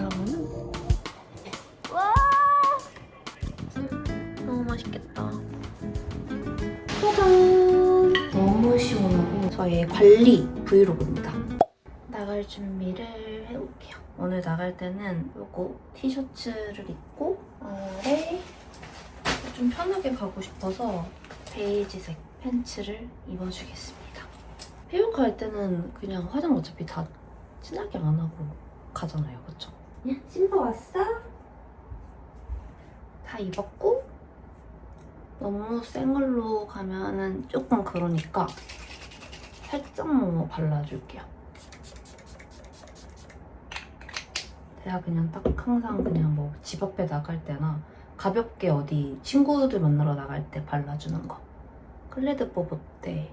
그러면은 와 너무 맛있겠다. 짜잔! 너무 시원하고 저의 관리 브이로그입니다. 나갈 준비를 해볼게요. 오늘 나갈 때는 요거 티셔츠를 입고 아래 좀 편하게 가고 싶어서 베이지색 팬츠를 입어주겠습니다. 피부과 할 때는 그냥 화장 어차피 다 진하게 안 하고 가잖아요, 그쵸? 신고 왔어? 다 입었고 너무 센 걸로 가면은 조금 그러니까 살짝만 발라줄게요. 제가 그냥 딱 항상 그냥 뭐 집 앞에 나갈 때나 가볍게 어디 친구들 만나러 나갈 때 발라주는 거. 클레드 뽀뽀때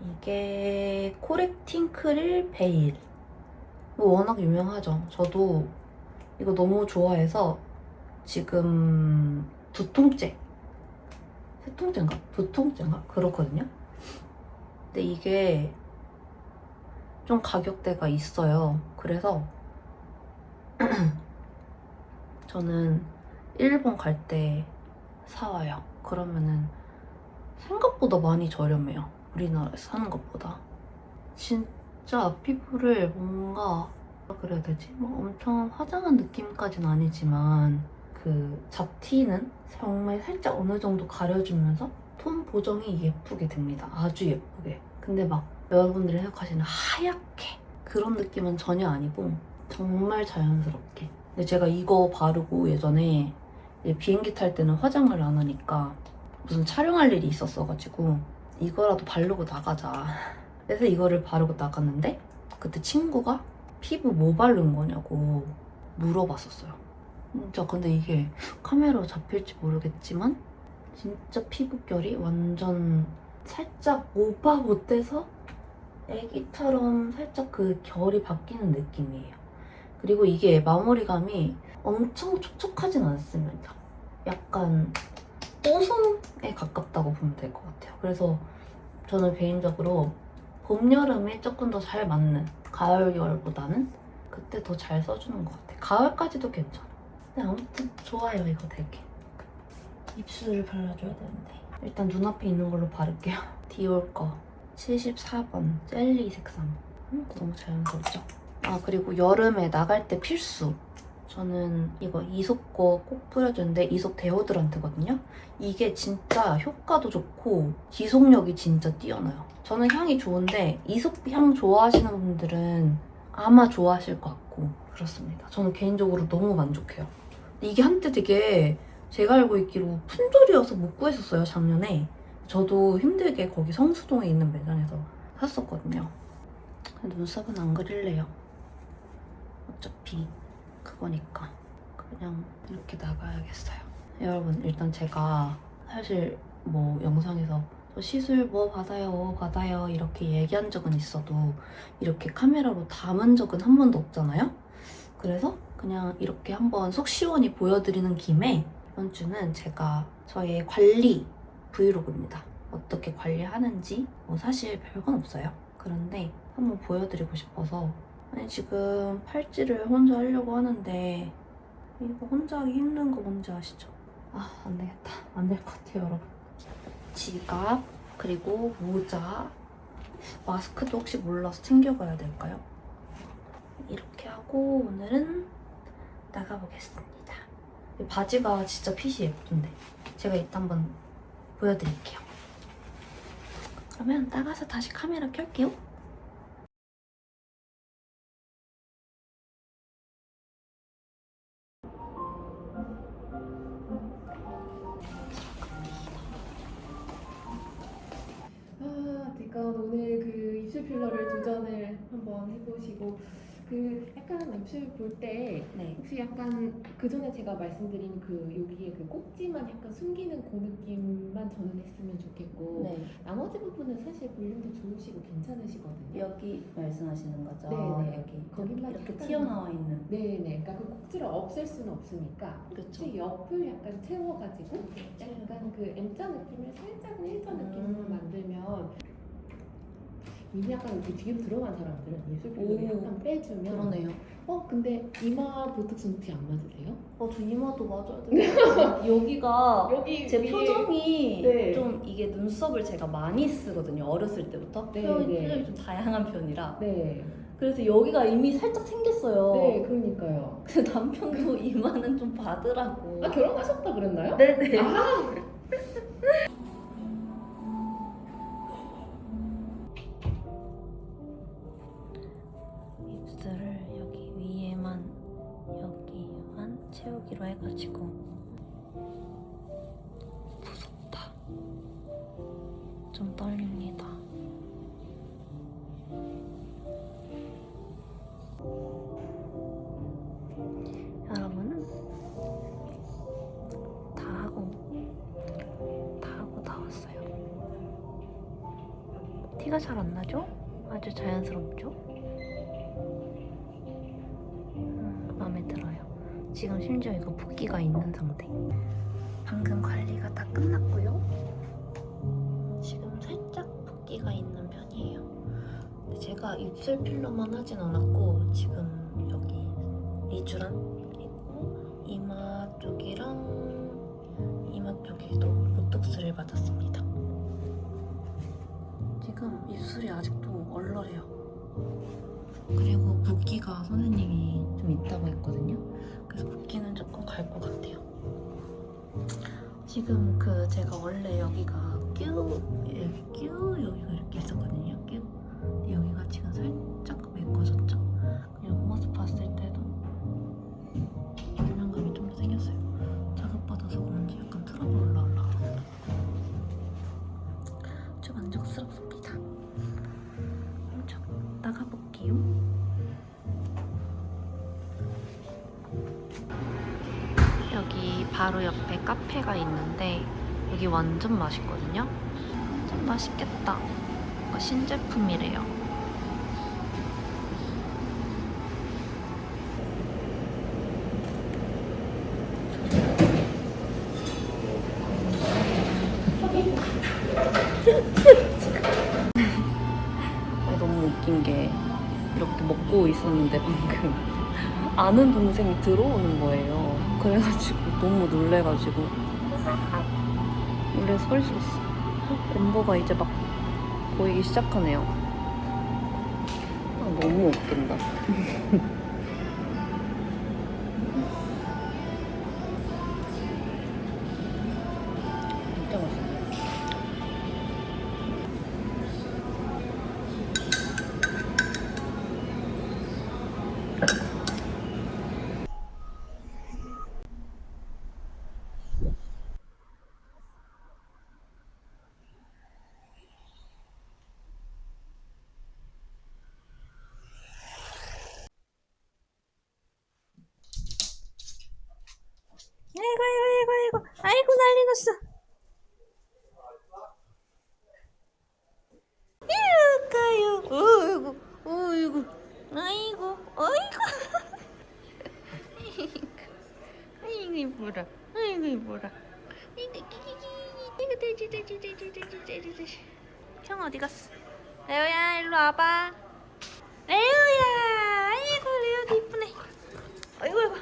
이게 코렉팅 크릴 베일. 이거 워낙 유명하죠. 저도 이거 너무 좋아해서 지금 두 통째, 세 통째인가? 두 통째인가? 그렇거든요. 근데 이게 좀 가격대가 있어요. 그래서 저는 일본 갈 때 사와요. 그러면은 생각보다 많이 저렴해요. 우리나라에서 사는 것보다. 진짜 피부를 뭔가 뭐라 그래야 되지? 막 엄청 화장한 느낌까지는 아니지만 그 잡티는 정말 살짝 어느 정도 가려주면서 톤 보정이 예쁘게 됩니다. 아주 예쁘게. 근데 막 여러분들이 생각하시는 하얗게 그런 느낌은 전혀 아니고 정말 자연스럽게. 근데 제가 이거 바르고 예전에 비행기 탈 때는 화장을 안 하니까 무슨 촬영할 일이 있었어가지고 이거라도 바르고 나가자. 그래서 이거를 바르고 나갔는데 그때 친구가 피부 뭐 바른 거냐고 물어봤었어요. 진짜 근데 이게 카메라로 잡힐지 모르겠지만 진짜 피부결이 완전 살짝 오바 못돼서 애기처럼 살짝 그 결이 바뀌는 느낌이에요. 그리고 이게 마무리감이 엄청 촉촉하진 않습니다. 약간 뽀송에 가깝다고 보면 될 것 같아요. 그래서 저는 개인적으로 봄, 여름에 조금 더 잘 맞는 가을, 겨울보다는 그때 더 잘 써주는 것 같아요. 가을까지도 괜찮아. 근데 아무튼 좋아요, 이거 되게. 입술을 발라줘야 되는데 일단 눈앞에 있는 걸로 바를게요. 디올 거 74번 젤리 색상. 너무 자연스럽죠? 아 그리고 여름에 나갈 때 필수. 저는 이거 이솝 거 꼭 뿌려주는데 이솝 데오드란트거든요. 이게 진짜 효과도 좋고 지속력이 진짜 뛰어나요. 저는 향이 좋은데 이솝 향 좋아하시는 분들은 아마 좋아하실 것 같고 그렇습니다. 저는 개인적으로 너무 만족해요. 이게 한때 되게 제가 알고 있기로 품절이어서 못 구했었어요, 작년에. 저도 힘들게 거기 성수동에 있는 매장에서 샀었거든요. 눈썹은 안 그릴래요. 어차피 그거니까 그냥 이렇게 나가야겠어요. 여러분 일단 제가 사실 뭐 영상에서 저 시술 뭐 받아요 이렇게 얘기한 적은 있어도 이렇게 카메라로 담은 적은 한 번도 없잖아요. 그래서 그냥 이렇게 한번 속 시원히 보여드리는 김에 이번 주는 제가 저의 관리 브이로그입니다. 어떻게 관리하는지 뭐 사실 별건 없어요. 그런데 한번 보여드리고 싶어서. 아니 지금 팔찌를 혼자 하려고 하는데 이거 혼자 하기 힘든 거 뭔지 아시죠? 아 안되겠다. 안 될 것 같아요 여러분. 지갑 그리고 모자 마스크도 혹시 몰라서 챙겨가야 될까요? 이렇게 하고 오늘은 나가보겠습니다. 이 바지가 진짜 핏이 예쁜데 제가 이따 한번 보여드릴게요. 그러면 나가서 다시 카메라 켤게요. 그러니까 오늘 그 입술 필러를 도전을 한번 해보시고 그 약간 입술 볼 때 네. 혹시 약간 그 전에 제가 말씀드린 그 여기에 그 꼭지만 약간 숨기는 그 느낌만 저는 했으면 좋겠고 네. 나머지 부분은 사실 볼륨도 좋으시고 괜찮으시거든요. 여기 말씀하시는 거죠? 네네. 여기 거기만 이렇게 약간 튀어나와 있는. 네네. 그러니까 그 꼭지를 없앨 수는 없으니까 그쵸. 꼭지 옆을 약간 채워가지고 약간 그 M자 느낌을 살짝은 일자 느낌으로 만들면 이미 약간 이렇게 뒤로 들어간 사람들은 예술 필러를 오, 약간 빼주면 그러네요. 근데 이마 보톡스는 혹시 안 맞으세요? 저 이마도 맞아야 돼요. 여기가 여기 제 위에- 표정이 네. 좀 이게 눈썹을 제가 많이 쓰거든요. 어렸을 때부터 네, 표정이 네. 좀 다양한 편이라. 네. 그래서 여기가 이미 살짝 생겼어요. 네, 그러니까요. 근데 남편도 이마는 좀 받으라고. 아, 결혼하셨다 그랬나요? 네네. 아, 입술을 여기 위에만 여기만 채우기로 해가지고 무섭다. 좀 떨립니다. 여러분 다 하고 나왔어요. 티가 잘 안 나죠? 아주 자연스럽죠? 마음에 들어요. 지금 심지어 이거 붓기가 있는 상태. 방금 관리가 다 끝났고요. 지금 살짝 붓기가 있는 편이에요. 근데 제가 입술 필러만 하진 않았고 지금 여기 리쥬란 그리고 이마 쪽이랑 이마 쪽에도 보톡스를 받았습니다. 지금 입술이 아직도 얼얼해요. 그리고 붓기가 선생님이 좀 있다고 했거든요. 그래서 붓기는 조금 갈 것 같아요. 지금 제가 원래 여기가 여기가 이렇게 있었거든요. 근데 여기가 지금 살짝 메꿔졌죠. 옆모습 봤을 때도 긴장감이 좀 더 생겼어요. 자극받아서 그런지 약간 트러블 올라오려고 좀 만족스럽습니다. 그럼 저 나가볼게요. 여기 바로 옆에 카페가 있는데 여기 완전 맛있거든요. 좀 맛있겠다. 이거 신제품이래요. 너무 웃긴 게 이렇게 먹고 있었는데 방금 아는 동생이 들어오는 거예요. 그래가지고 너무 놀래가지고 원래 서 있었어. 엠버가 이제 막 보이기 시작하네요. 너무 웃긴다. 진짜 맛있어. 아이고 난리 났어. 가요. 어이구 어이구 아이고 어이구 아이고 이뻐라 아이고 이뻐라 이거 돼지 형 어디 갔어? 레오야 일로 와봐. 레오야 아이고 레오도 이쁘네. 아이고 아이고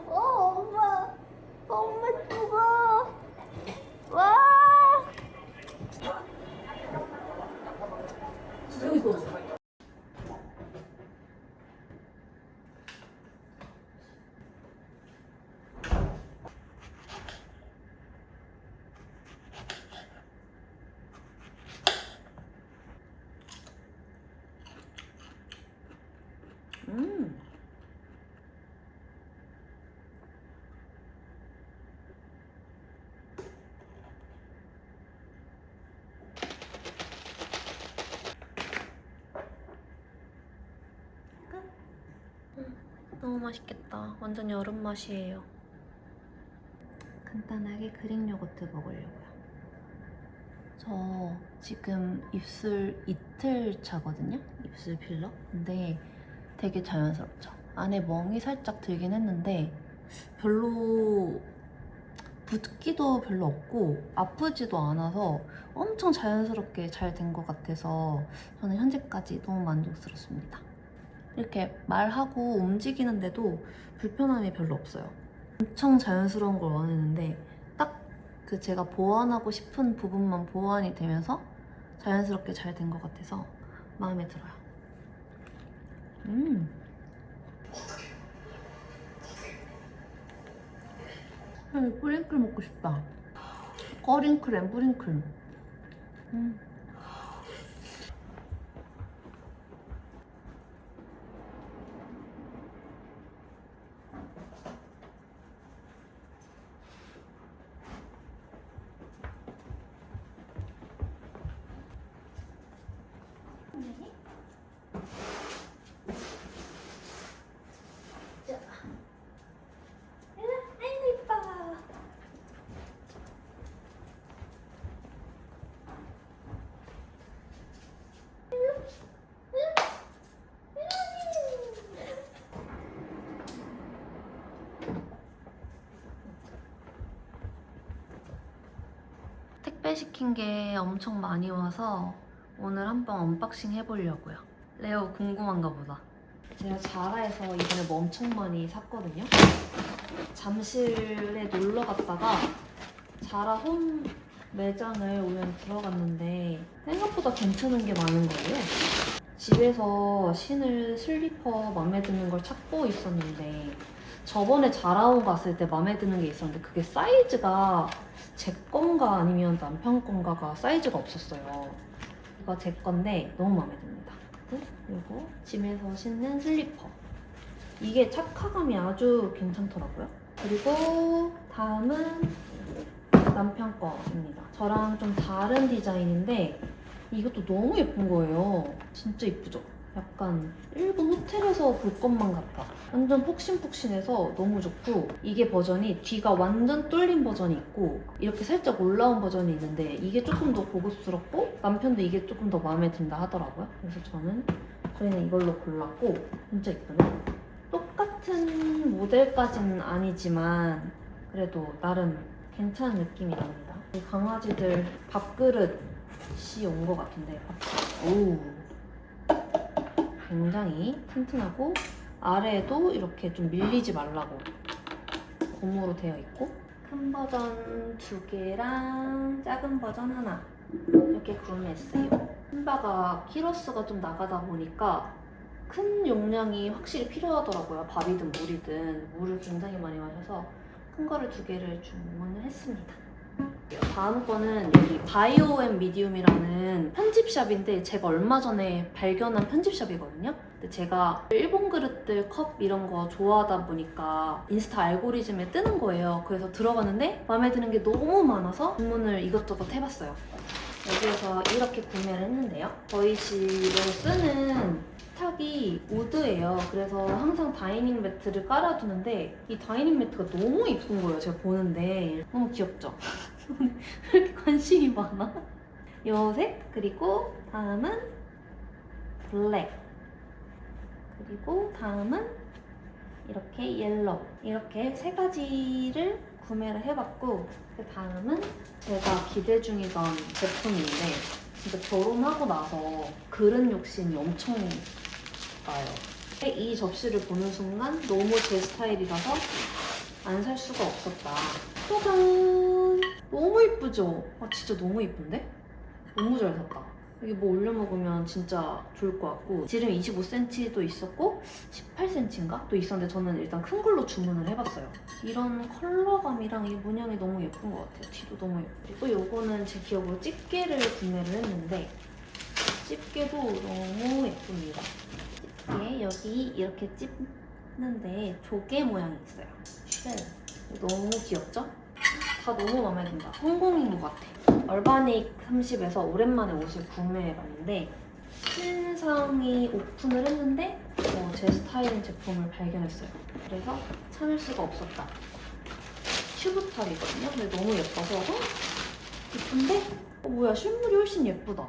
엄마 엄마 죽어. 와 너무 맛있겠다. 완전 여름 맛이에요. 간단하게 그릭 요거트 먹으려고요. 저 지금 입술 이틀 차거든요. 입술 필러. 근데 되게 자연스럽죠. 안에 멍이 살짝 들긴 했는데 별로 붓기도 별로 없고 아프지도 않아서 엄청 자연스럽게 잘 된 것 같아서 저는 현재까지 너무 만족스럽습니다. 이렇게 말하고 움직이는데도 불편함이 별로 없어요. 엄청 자연스러운 걸 원했는데 딱 그 제가 보완하고 싶은 부분만 보완이 되면서 자연스럽게 잘 된 것 같아서 마음에 들어요. 뿌링클 먹고 싶다. 꺼링크램 뿌링클. 택배 시킨 게 엄청 많이 와서 오늘 한번 언박싱 해보려고요. 레오 궁금한가 보다. 제가 자라에서 이번에 뭐 엄청 많이 샀거든요. 잠실에 놀러 갔다가 자라 홈 매장을 우연히 들어갔는데 생각보다 괜찮은 게 많은 거예요. 집에서 신을 슬리퍼 마음에 드는 걸 찾고 있었는데 저번에 자라온 갔을 때 마음에 드는 게 있었는데 그게 사이즈가 제 건가 아니면 남편 건가가 사이즈가 없었어요. 이거 제 건데 너무 마음에 듭니다. 그리고 집에서 신는 슬리퍼. 이게 착화감이 아주 괜찮더라고요. 그리고 다음은 남편 거입니다. 저랑 좀 다른 디자인인데 이것도 너무 예쁜 거예요. 진짜 예쁘죠? 약간 일본 호텔에서 볼 것만 같아. 완전 폭신폭신해서 너무 좋고 이게 버전이 뒤가 완전 뚫린 버전이 있고 이렇게 살짝 올라온 버전이 있는데 이게 조금 더 고급스럽고 남편도 이게 조금 더 마음에 든다 하더라고요. 그래서 저희는 이걸로 골랐고 진짜 예쁘네. 똑같은 모델까지는 아니지만 그래도 나름 괜찮은 느낌이 납니다. 이 강아지들 밥그릇이 온 것 같은데 오, 굉장히 튼튼하고 아래에도 이렇게 좀 밀리지 말라고 고무로 되어 있고 큰 버전 2개랑 작은 버전 하나 이렇게 구매했어요. 신바가 키로수가 좀 나가다 보니까 큰 용량이 확실히 필요하더라고요. 밥이든 물이든 물을 굉장히 많이 마셔서 큰 거를 2개를 주문을 했습니다. 다음 거는 여기 바이오 앤 미디움이라는 편집샵인데 제가 얼마 전에 발견한 편집샵이거든요. 근데 제가 일본 그릇들 컵 이런 거 좋아하다 보니까 인스타 알고리즘에 뜨는 거예요. 그래서 들어갔는데 마음에 드는 게 너무 많아서 주문을 이것저것 해봤어요. 여기에서 이렇게 구매를 했는데요. 저희 집에서 쓰는 식탁이 우드예요. 그래서 항상 다이닝 매트를 깔아두는데 이 다이닝 매트가 너무 이쁜 거예요. 제가 보는데 너무 귀엽죠? 왜 이렇게 관심이 많아? 요색 그리고 다음은 블랙 그리고 다음은 이렇게 옐로우 이렇게 3가지를 구매를 해봤고 그 다음은 제가 기대 중이던 제품인데 진짜 결혼하고 나서 그릇 욕심이 엄청 나요. 이 접시를 보는 순간 너무 제 스타일이라서 안 살 수가 없었다. 짜잔! 너무 예쁘죠? 아 진짜 너무 예쁜데? 너무 잘 샀다. 이게 뭐 올려 먹으면 진짜 좋을 것 같고 지름 25cm도 있었고 18cm인가? 또 있었는데 저는 일단 큰 걸로 주문을 해봤어요. 이런 컬러감이랑 이 문양이 너무 예쁜 것 같아요. 뒤도 너무 예쁘고 또 요거는 제 기억으로 집게를 구매를 했는데 집게도 너무 예쁩니다. 집게 여기 이렇게 찝는데 조개 모양이 있어요. 쉘 너무 귀엽죠? 다 너무 마음에 든다. 성공인 것 같아. 얼바닉 30에서 오랜만에 옷을 구매해봤는데 신상이 오픈을 했는데 제 스타일인 제품을 발견했어요. 그래서 참을 수가 없었다. 튜브탑이거든요. 근데 너무 예뻐서 예쁜데? 뭐야 실물이 훨씬 예쁘다.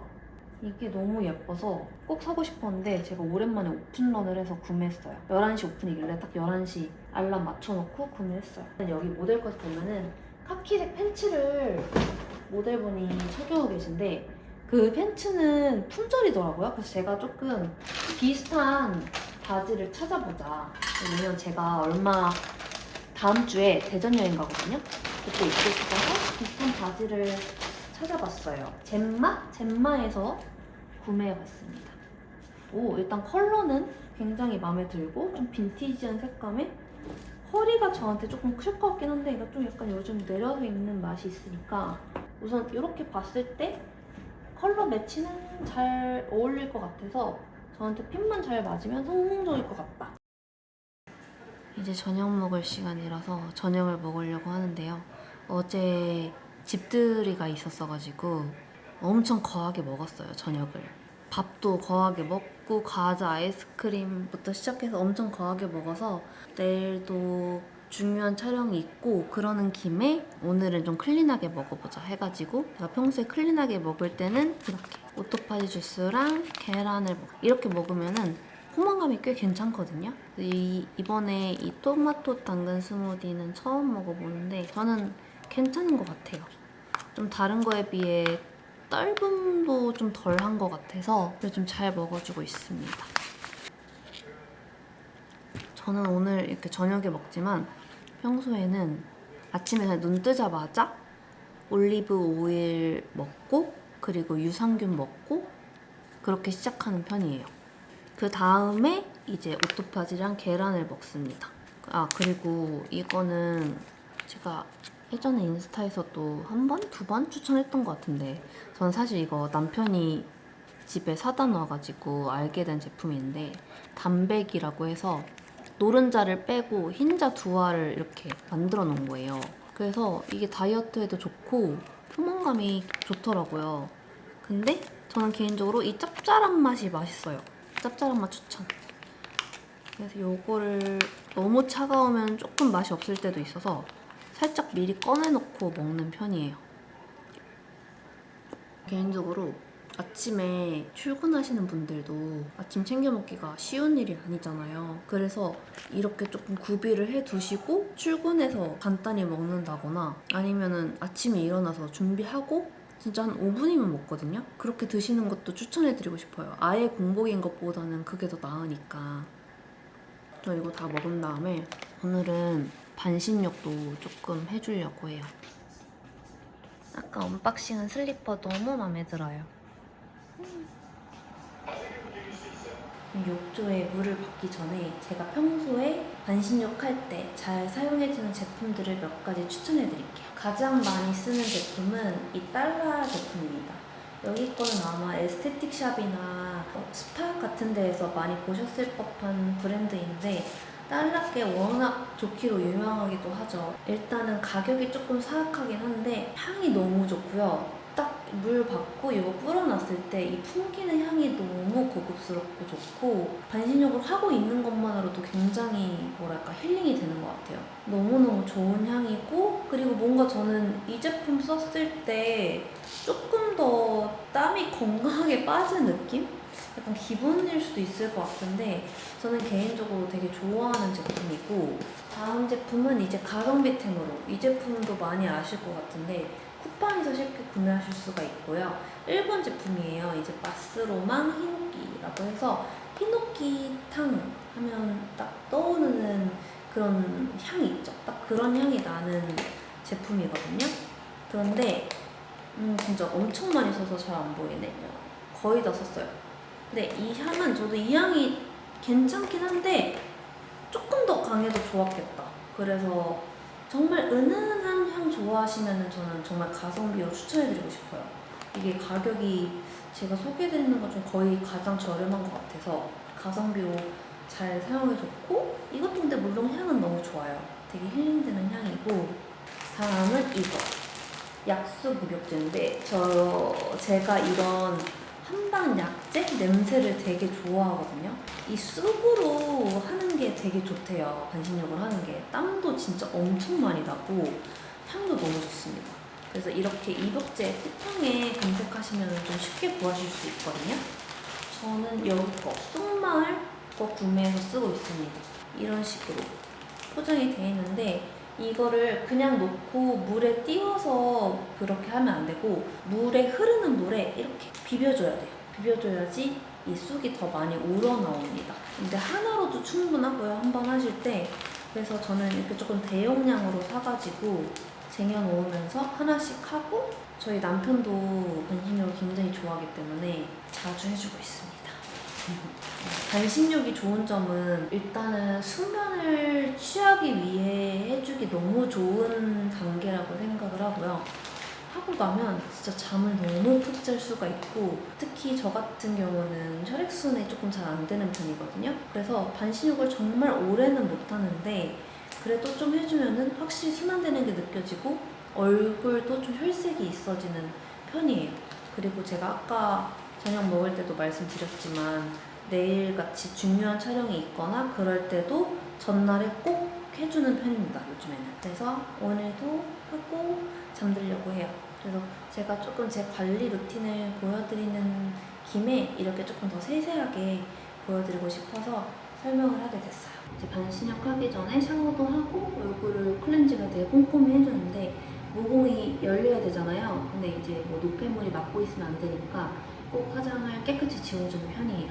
이게 너무 예뻐서 꼭 사고 싶었는데 제가 오랜만에 오픈런을 해서 구매했어요. 11시 오픈이길래 딱 11시 알람 맞춰놓고 구매했어요. 여기 모델 컷 보면은 카키색 팬츠를 모델분이 착용하고 계신데 그 팬츠는 품절이더라고요. 그래서 제가 조금 비슷한 바지를 찾아보자. 왜냐면 제가 다음 주에 대전 여행 가거든요. 그때 입고 싶어서 비슷한 바지를 찾아봤어요. 젬마에서 구매해봤습니다. 오, 일단 컬러는 굉장히 마음에 들고 좀 빈티지한 색감에 허리가 저한테 조금 클 것 같긴 한데 이거 좀 약간 요즘 내려서 입는 맛이 있으니까 우선 이렇게 봤을 때 컬러 매치는 잘 어울릴 것 같아서 저한테 핏만 잘 맞으면 성공적일 것 같다. 이제 저녁 먹을 시간이라서 저녁을 먹으려고 하는데요. 어제 집들이가 있었어가지고 엄청 거하게 먹었어요, 저녁을. 밥도 거하게 먹고 과자, 아이스크림부터 시작해서 엄청 거하게 먹어서 내일도 중요한 촬영이 있고 그러는 김에 오늘은 좀 클린하게 먹어보자 해가지고 제가 평소에 클린하게 먹을 때는 이렇게 오토파지 주스랑 계란을 이렇게 먹으면은 포만감이 꽤 괜찮거든요. 이번에 이 토마토 당근 스무디는 처음 먹어보는데 저는 괜찮은 것 같아요. 좀 다른 거에 비해 떫음도 좀 덜한 것 같아서 좀 잘 먹어주고 있습니다. 저는 오늘 이렇게 저녁에 먹지만 평소에는 아침에 그냥 눈 뜨자마자 올리브 오일 먹고 그리고 유산균 먹고 그렇게 시작하는 편이에요. 그 다음에 이제 오토파지랑 계란을 먹습니다. 아, 그리고 이거는 제가 예전에 인스타에서도 한 번, 두 번 추천했던 것 같은데 저는 사실 이거 남편이 집에 사다 놔가지고 알게 된 제품인데 단백이라고 해서 노른자를 빼고 흰자 두 알을 이렇게 만들어 놓은 거예요. 그래서 이게 다이어트에도 좋고 포만감이 좋더라고요. 근데 저는 개인적으로 이 짭짤한 맛이 맛있어요. 짭짤한 맛 추천. 그래서 요거를 너무 차가우면 조금 맛이 없을 때도 있어서 살짝 미리 꺼내놓고 먹는 편이에요. 개인적으로 아침에 출근하시는 분들도 아침 챙겨 먹기가 쉬운 일이 아니잖아요. 그래서 이렇게 조금 구비를 해두시고 출근해서 간단히 먹는다거나 아니면은 아침에 일어나서 준비하고 진짜 한 5분이면 먹거든요. 그렇게 드시는 것도 추천해드리고 싶어요. 아예 공복인 것보다는 그게 더 나으니까. 저 이거 다 먹은 다음에 오늘은 반신욕도 조금 해주려고 해요. 아까 언박싱한 슬리퍼 너무 마음에 들어요. 욕조에 물을 받기 전에 제가 평소에 반신욕 할 때 잘 사용해주는 제품들을 몇 가지 추천해드릴게요. 가장 많이 쓰는 제품은 이 달라 제품입니다. 여기 거는 아마 에스테틱샵이나 스파 같은 데에서 많이 보셨을 법한 브랜드인데 달라게 워낙 좋기로 유명하기도 하죠. 일단은 가격이 조금 사악하긴 한데 향이 너무 좋고요. 딱 물 받고 이거 뿌려놨을 때 이 풍기는 향이 너무 고급스럽고 좋고 반신욕을 하고 있는 것만으로도 굉장히 뭐랄까 힐링이 되는 것 같아요. 너무너무 좋은 향이고 그리고 뭔가 저는 이 제품 썼을 때 조금 더 땀이 건강하게 빠진 느낌? 약간 기분일 수도 있을 것 같은데 저는 개인적으로 되게 좋아하는 제품이고 다음 제품은 이제 가성비템으로 이 제품도 많이 아실 것 같은데 쿠팡에서 쉽게 구매하실 수가 있고요. 일본 제품이에요. 이제 마스로만 히노키라고 해서 히노키탕 하면 딱 떠오르는 그런 향이 있죠. 딱 그런 향이 나는 제품이거든요. 그런데 진짜 엄청 많이 써서 잘 안 보이네. 거의 다 썼어요. 근데 이 향은 저도 이 향이 괜찮긴 한데 조금 더 강해도 좋았겠다. 그래서 정말 은은한 향 좋아하시면 저는 정말 가성비로 추천해드리고 싶어요. 이게 가격이 제가 소개해드리는 것 중 거의 가장 저렴한 것 같아서 가성비로 잘 사용해줬고 이것도 근데 물론 향은 너무 좋아요. 되게 힐링되는 향이고 다음은 이거 약수 목욕제인데 제가 이런 한방 약제 냄새를 되게 좋아하거든요. 이 쑥으로 하는 게 되게 좋대요. 반신욕을 하는 게 땀도 진짜 엄청 많이 나고 향도 너무 좋습니다. 그래서 이렇게 이북제 쿠팡에 검색하시면 좀 쉽게 구하실 수 있거든요. 저는 여기 거 쑥마을 거 구매해서 쓰고 있습니다. 이런 식으로 포장이 되어 있는데 이거를 그냥 놓고 물에 띄워서 그렇게 하면 안 되고 물에 흐르는 물에 이렇게 비벼줘야 돼요. 비벼줘야지 이 쑥이 더 많이 우러나옵니다. 근데 하나로도 충분하고요. 한번 하실 때. 그래서 저는 이렇게 조금 대용량으로 사가지고 쟁여놓으면서 하나씩 하고 저희 남편도 반신욕을 굉장히 좋아하기 때문에 자주 해주고 있습니다. 반신욕이 좋은 점은 일단은 수면을 취하기 위해 해주기 너무 좋은 단계라고 생각을 하고요. 하고 나면 진짜 잠을 너무 푹 잘 수가 있고 특히 저 같은 경우는 혈액순환이 조금 잘 안 되는 편이거든요. 그래서 반신욕을 정말 오래는 못하는데 그래도 좀 해주면은 확실히 순환되는 게 느껴지고 얼굴도 좀 혈색이 있어지는 편이에요. 그리고 제가 아까 저녁 먹을 때도 말씀드렸지만 내일같이 중요한 촬영이 있거나 그럴 때도 전날에 꼭 해주는 편입니다, 요즘에는. 그래서 오늘도 하고 잠들려고 해요. 그래서 제가 조금 제 관리 루틴을 보여드리는 김에 이렇게 조금 더 세세하게 보여드리고 싶어서 설명을 하게 됐어요. 이제 반신욕 하기 전에 샤워도 하고 얼굴을 클렌징을 되게 꼼꼼히 해주는데 모공이 열려야 되잖아요. 근데 이제 뭐 노폐물이 막고 있으면 안 되니까 꼭 화장을 깨끗이 지워주는 편이에요.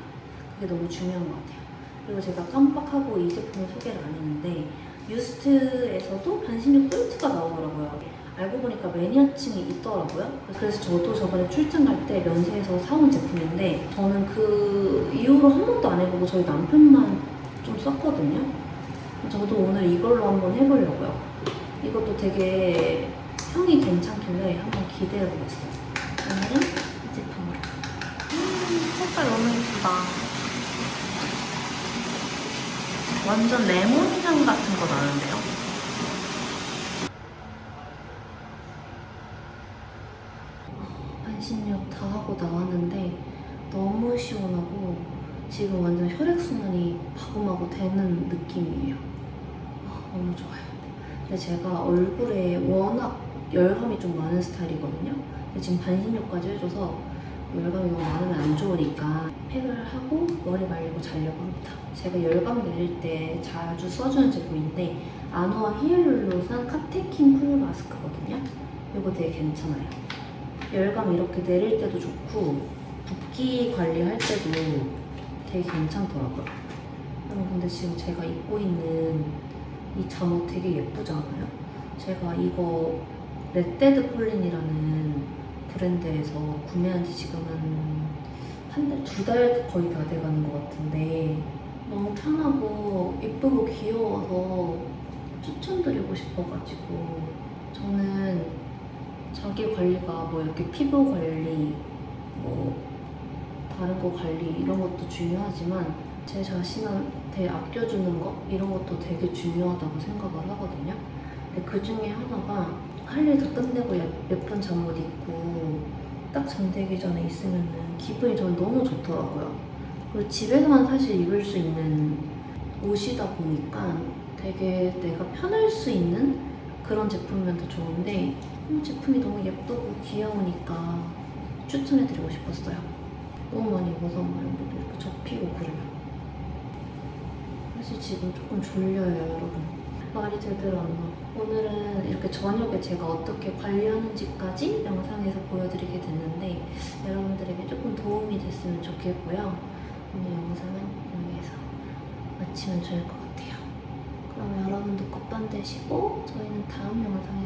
그게 너무 중요한 것 같아요. 그리고 제가 깜빡하고 이 제품을 소개를 안 했는데 유스트에서도 반신욕 꿀트가 나오더라고요. 알고 보니까 매니아층이 있더라고요. 그래서 저도 저번에 출장 갈 때 면세에서 사온 제품인데 저는 그 이후로 한 번도 안 해보고 저희 남편만 좀 썼거든요. 저도 오늘 이걸로 한번 해보려고요. 이것도 되게 향이 괜찮길래 한번 기대해보겠어요. 오늘은 이 제품으로. 색깔 너무 예쁘다. 완전 레몬향 같은 거 나는데요? 반신욕 다 하고 나왔는데 너무 시원하고 지금 완전 혈액순환이 마구마구 되는 느낌이에요. 너무 좋아요. 근데 제가 얼굴에 워낙 열감이 좀 많은 스타일이거든요. 근데 지금 반신욕까지 해줘서 열감이 너무 많으면 안 좋으니까 팩을 하고 머리 말리고 자려고 합니다. 제가 열감 내릴 때 자주 써주는 제품인데 아노아 히알루론산 카테킨 풀 마스크거든요. 이거 되게 괜찮아요. 열감 이렇게 내릴 때도 좋고 붓기 관리할 때도 되게 괜찮더라고요. 여러분 근데 지금 제가 입고 있는 이 잠옷 되게 예쁘지 않아요? 제가 이거 렛데드 폴린이라는 브랜드에서 구매한 지 지금은 한 달, 2달 거의 다 돼가는 것 같은데 너무 편하고 예쁘고 귀여워서 추천드리고 싶어가지고 저는 자기 관리가 뭐 이렇게 피부 관리, 뭐 다른 거 관리 이런 것도 중요하지만 제 자신한테 아껴주는 거 이런 것도 되게 중요하다고 생각을 하거든요. 근데 그 중에 하나가 할 일 다 끝내고 예쁜 잠옷 입고 딱 잠들기 전에 있으면 기분이 저는 너무 좋더라고요. 그리고 집에서만 사실 입을 수 있는 옷이다 보니까 되게 내가 편할 수 있는 그런 제품이면 더 좋은데 제품이 너무 예쁘고 귀여우니까 추천해드리고 싶었어요. 너무 많이 입어서 얼굴도 이렇게 접히고 그래요. 사실 지금 조금 졸려요, 여러분. 말이 제대로 안 나와. 오늘은 이렇게 저녁에 제가 어떻게 관리하는지까지 영상에서 보여드리게 됐는데 여러분들에게 조금 도움이 됐으면 좋겠고요. 오늘 영상은 여기에서 마치면 좋을 것 같아요. 그럼 여러분도 굿밤 되시고 저희는 다음 영상에